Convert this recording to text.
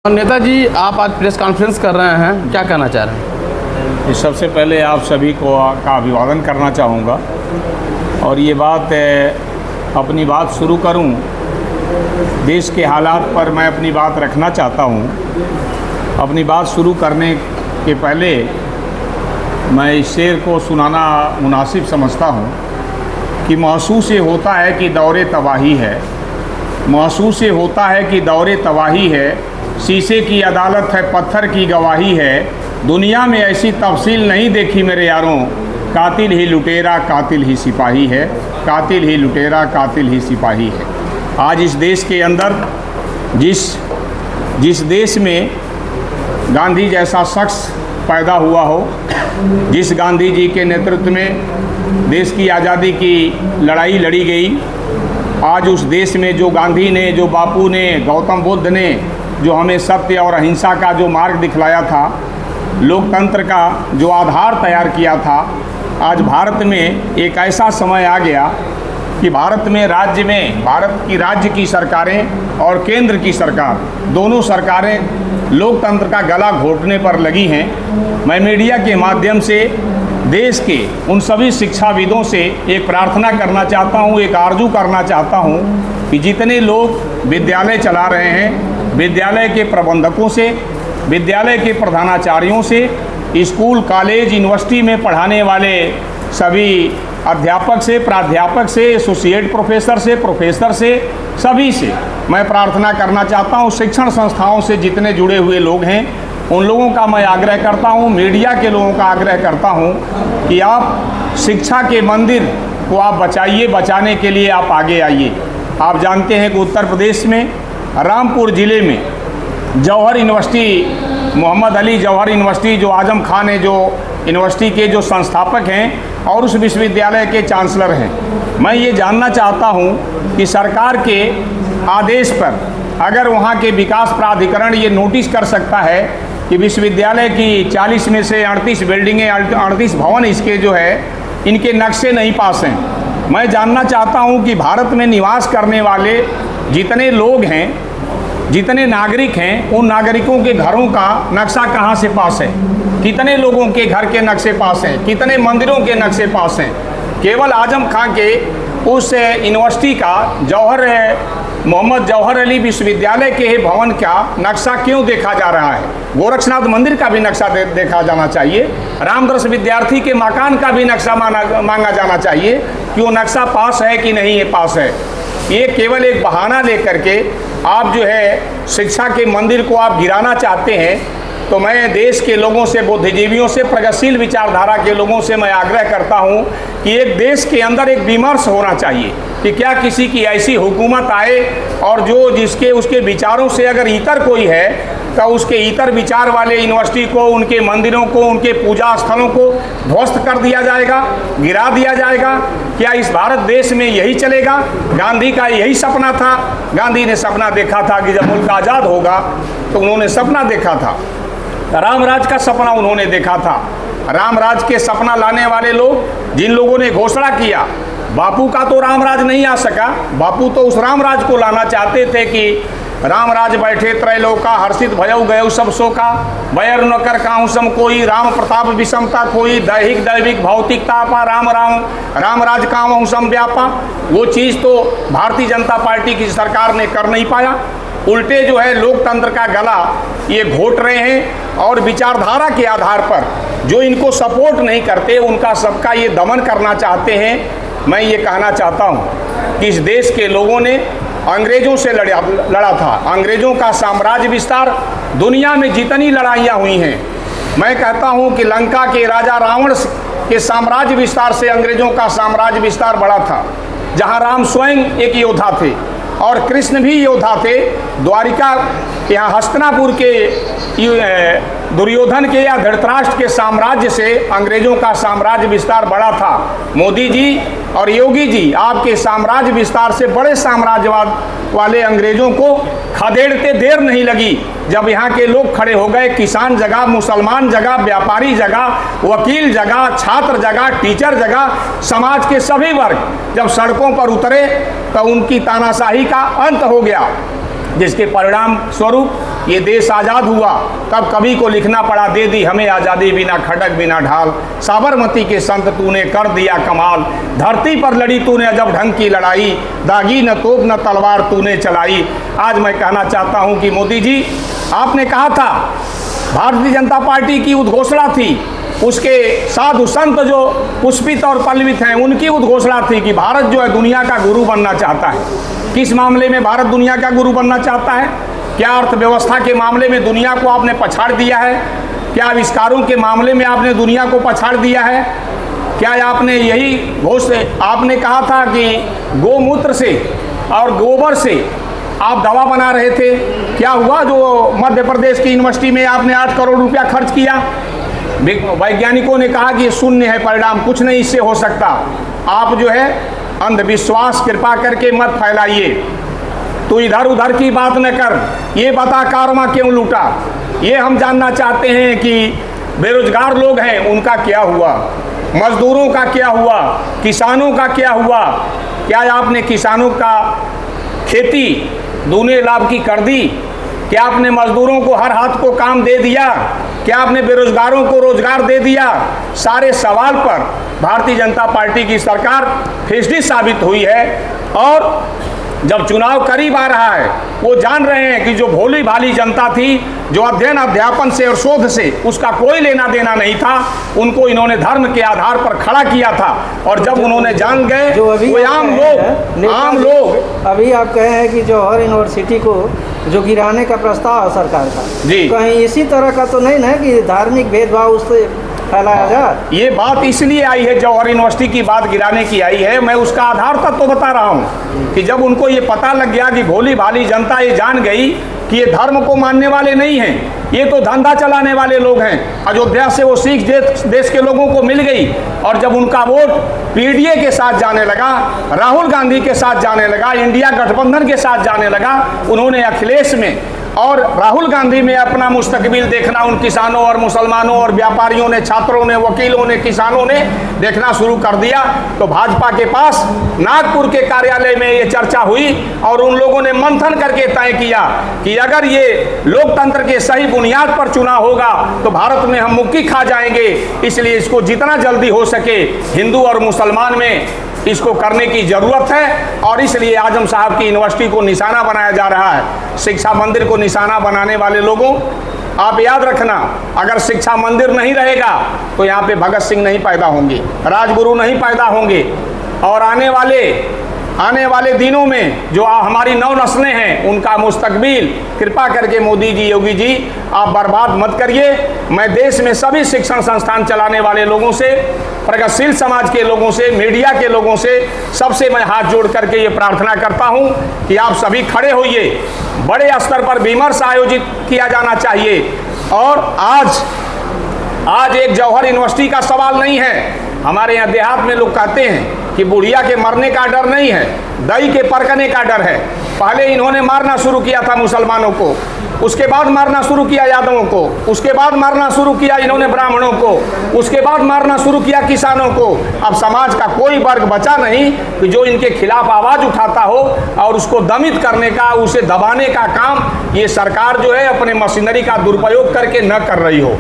नेताजी, आप आज press conference कर रहे हैं, क्या कहना चाह रहे हैं? सबसे पहले आप सभी को का अभिवादन करना चाहूँगा और ये बात अपनी बात शुरू करूँ। देश के हालात पर मैं अपनी बात रखना चाहता हूँ। अपनी बात शुरू करने के पहले मैं इस शेर को सुनाना मुनासिब समझता हूँ कि महसूस ये होता है कि दौरे तबाही है, महसूस ये होता है कि दौरे तबाही है, शीशे की अदालत है, पत्थर की गवाही है, दुनिया में ऐसी तफसील नहीं देखी मेरे यारों, कातिल ही लुटेरा कातिल ही सिपाही है, कातिल ही लुटेरा कातिल ही सिपाही है। आज इस देश के अंदर जिस देश में गांधी जैसा शख्स पैदा हुआ हो, जिस गांधी जी के नेतृत्व में देश की आज़ादी की लड़ाई लड़ी गई, आज उस देश में जो गांधी ने, जो बापू ने, गौतम बुद्ध ने जो हमें सत्य और अहिंसा का जो मार्ग दिखलाया था, लोकतंत्र का जो आधार तैयार किया था, आज भारत में एक ऐसा समय आ गया कि भारत की राज्य की सरकारें और केंद्र की सरकार, दोनों सरकारें लोकतंत्र का गला घोटने पर लगी हैं। मैं मीडिया के माध्यम से देश के उन सभी शिक्षाविदों से एक प्रार्थना करना चाहता हूँ, एक आरजू करना चाहता हूँ कि जितने लोग विद्यालय चला रहे हैं, विद्यालय के प्रबंधकों से, विद्यालय के प्रधानाचार्यों से, स्कूल, कॉलेज, यूनिवर्सिटी में पढ़ाने वाले सभी अध्यापक से, प्राध्यापक से, एसोसिएट प्रोफेसर से, प्रोफेसर से, सभी से मैं प्रार्थना करना चाहता हूँ। शिक्षण संस्थाओं से जितने जुड़े हुए लोग हैं, उन लोगों का मैं आग्रह करता हूँ, मीडिया के लोगों का आग्रह करता हूँ कि आप शिक्षा के मंदिर को आप बचाइए, बचाने के लिए आप आगे आइए। आप जानते हैं कि उत्तर प्रदेश में रामपुर ज़िले में जौहर यूनिवर्सिटी, मोहम्मद अली जौहर यूनिवर्सिटी, जो आजम खान है, जो यूनिवर्सिटी के जो संस्थापक हैं और उस विश्वविद्यालय के चांसलर हैं, मैं ये जानना चाहता हूँ कि सरकार के आदेश पर अगर वहाँ के विकास प्राधिकरण ये नोटिस कर सकता है कि विश्वविद्यालय की 40 में से 38 बिल्डिंगें, 38 भवन इसके जो है, इनके नक्शे नहीं पास हैं। मैं जानना चाहता हूँ कि भारत में निवास करने वाले जितने लोग हैं, जितने नागरिक हैं, उन नागरिकों के घरों का नक्शा कहाँ से पास है, कितने लोगों के घर के नक्शे पास हैं, कितने मंदिरों के नक्शे पास हैं। केवल आजम खां के उस यूनिवर्सिटी का मोहम्मद जौहर अली विश्वविद्यालय के भवन का नक्शा क्यों देखा जा रहा है? गोरक्षनाथ मंदिर का भी नक्शा देखा जाना चाहिए, रामदर्श विद्यार्थी के मकान का भी नक्शा मांगा जाना चाहिए कि वो नक्शा पास है कि नहीं है पास है। ये केवल एक बहाना लेकर के आप जो है शिक्षा के मंदिर को आप गिराना चाहते हैं। तो मैं देश के लोगों से, बुद्धिजीवियों से, प्रगतिशील विचारधारा के लोगों से मैं आग्रह करता हूं कि एक देश के अंदर एक विमर्श होना चाहिए कि क्या किसी की ऐसी हुकूमत आए और जो जिसके उसके विचारों से अगर इतर कोई है तो उसके इतर विचार वाले यूनिवर्सिटी को, उनके मंदिरों को, उनके पूजा स्थलों को ध्वस्त कर दिया जाएगा, गिरा दिया जाएगा। क्या इस भारत देश में यही चलेगा? गांधी का यही सपना था। गांधी ने सपना देखा था कि जब मुल्क आज़ाद होगा, तो उन्होंने सपना देखा था, रामराज का सपना उन्होंने देखा था। रामराज के सपना लाने वाले लोग, जिन लोगों ने घोषणा किया, बापू का तो रामराज नहीं आ सका। बापू तो उस रामराज को लाना चाहते थे कि रामराज बैठे त्रैलोका, हर्षित भयउ गयउ सब शोका, बैर न कर काहू सम कोई, राम प्रताप विषमता कोई, दैहिक दैविक भौतिकता पा, राम रामराज काहू सम व्यापा। वो चीज़ तो भारतीय जनता पार्टी की सरकार ने कर नहीं पाया। उल्टे जो है लोकतंत्र का गला ये घोट रहे हैं और विचारधारा के आधार पर जो इनको सपोर्ट नहीं करते, उनका सबका ये दमन करना चाहते हैं। मैं ये कहना चाहता हूँ कि इस देश के लोगों ने अंग्रेज़ों से लड़ा था। अंग्रेज़ों का साम्राज्य विस्तार, दुनिया में जितनी लड़ाइयाँ हुई हैं, मैं कहता हूँ कि लंका के राजा रावण के साम्राज्य विस्तार से अंग्रेज़ों का साम्राज्य विस्तार बड़ा था। जहाँ राम स्वयं एक योद्धा थे और कृष्ण भी योद्धा थे। द्वारिका, यहाँ हस्तिनापुर के दुर्योधन के या धृतराष्ट्र के साम्राज्य से अंग्रेज़ों का साम्राज्य विस्तार बड़ा था। मोदी जी और योगी जी आपके साम्राज्य विस्तार से बड़े साम्राज्यवाद वाले अंग्रेज़ों को खदेड़ते देर नहीं लगी। जब यहाँ के लोग खड़े हो गए, किसान जगह, मुसलमान जगह, व्यापारी जगह, वकील जगह, छात्र जगह, टीचर जगह, समाज के सभी वर्ग जब सड़कों पर उतरे तो उनकी तानाशाही का अंत हो गया। जिसके परिणाम स्वरूप ये देश आज़ाद हुआ। तब कवि को लिखना पड़ा, दे दी हमें आज़ादी बिना खड़ग बिना ढाल, साबरमती के संत तूने कर दिया कमाल, धरती पर लड़ी तूने अजब ढंग की लड़ाई, दागी न तोप न तलवार तूने चलाई। आज मैं कहना चाहता हूँ कि मोदी जी, आपने कहा था, भारतीय जनता पार्टी की उद्घोषणा थी, उसके साधु संत जो पुष्पित और पल्लवित हैं उनकी उद्घोषणा थी कि भारत जो है दुनिया का गुरु बनना चाहता है। किस मामले में भारत दुनिया का गुरु बनना चाहता है? क्या अर्थव्यवस्था के मामले में दुनिया को आपने पछाड़ दिया है? क्या आविष्कारों के मामले में आपने दुनिया को पछाड़ दिया है? क्या आपने यही आपने कहा था कि गोमूत्र से और गोबर से आप दवा बना रहे थे? क्या हुआ जो मध्य प्रदेश की यूनिवर्सिटी में आपने 8 करोड़ रुपया खर्च किया? वैज्ञानिकों ने कहा कि ये शून्य है परिणाम, कुछ नहीं इससे हो सकता। आप जो है अंधविश्वास कृपा करके मत फैलाइए। तू इधर उधर की बात न कर, ये बता कारमा क्यों लूटा। ये हम जानना चाहते हैं कि बेरोजगार लोग हैं उनका क्या हुआ, मजदूरों का क्या हुआ, किसानों का क्या हुआ। क्या आपने किसानों का खेती दूने लाभ की कर दी? क्या आपने मजदूरों को हर हाथ को काम दे दिया? क्या आपने बेरोजगारों को रोजगार दे दिया? सारे सवाल पर भारतीय जनता पार्टी की सरकार फिसडी साबित हुई है। और जब चुनाव करीब आ रहा है, वो जान रहे हैं कि जो भोली भाली जनता थी, जो अध्ययन अध्यापन से और शोध से उसका कोई लेना देना नहीं था, उनको इन्होंने धर्म के आधार पर खड़ा किया था। और जब उन्होंने जान गए, वो आम लोग अभी आप कहे हैं कि जौहर यूनिवर्सिटी को जो गिराने का प्रस्ताव है सरकार का, जी, कहीं इसी तरह का तो नहीं ना कि धार्मिक भेदभाव उससे फैलाया जाए? ये बात इसलिए आई है, जौहर यूनिवर्सिटी की बात गिराने की आई है। मैं उसका आधार तक तो बता रहा हूँ कि जब उनको ये पता लग गया कि भोली भाली जनता ये जान गई कि ये धर्म को मानने वाले नहीं हैं, ये तो धंधा चलाने वाले लोग हैं। अयोध्या से वो सिख देश के लोगों को मिल गई, और जब उनका वोट पीडीए के साथ जाने लगा, राहुल गांधी के साथ जाने लगा, इंडिया गठबंधन के साथ जाने लगा, उन्होंने अखिलेश में और राहुल गांधी में अपना मुस्तकबिल देखना उन किसानों और मुसलमानों और व्यापारियों ने, छात्रों ने, वकीलों ने, किसानों ने देखना शुरू कर दिया। तो भाजपा के पास नागपुर के कार्यालय में ये चर्चा हुई और उन लोगों ने मंथन करके तय किया कि अगर ये लोकतंत्र के सही बुनियाद पर चुनाव होगा तो भारत में हम मुक्की खा जाएंगे। इसलिए इसको जितना जल्दी हो सके हिंदू और मुसलमान में इसको करने की ज़रूरत है। और इसलिए आजम साहब की यूनिवर्सिटी को निशाना बनाया जा रहा है। शिक्षा मंदिर को निशाना बनाने वाले लोगों, आप याद रखना, अगर शिक्षा मंदिर नहीं रहेगा तो यहाँ पे भगत सिंह नहीं पैदा होंगे, राजगुरु नहीं पैदा होंगे। और आने वाले दिनों में जो हमारी नौ नस्लें हैं उनका मुस्तकबिल कृपा करके मोदी जी, योगी जी, आप बर्बाद मत करिए। मैं देश में सभी शिक्षण संस्थान चलाने वाले लोगों से, प्रगतिशील समाज के लोगों से, मीडिया के लोगों से, सबसे मैं हाथ जोड़ करके ये प्रार्थना करता हूँ कि आप सभी खड़े होइए। बड़े स्तर पर विमर्श आयोजित किया जाना चाहिए। और आज एक जौहर यूनिवर्सिटी का सवाल नहीं है। हमारे यहाँ देहात में लोग कहते हैं कि बुढ़िया के मरने का डर नहीं है, दही के परकने का डर है। पहले इन्होंने मारना शुरू किया था मुसलमानों को, उसके बाद मारना शुरू किया यादवों को, उसके बाद मारना शुरू किया इन्होंने ब्राह्मणों को, उसके बाद मारना शुरू किया किसानों को। अब समाज का कोई वर्ग बचा नहीं कि जो इनके खिलाफ आवाज़ उठाता हो और उसको दमित करने का, उसे दबाने का काम ये सरकार जो है अपने मशीनरी का दुरुपयोग करके न कर रही हो।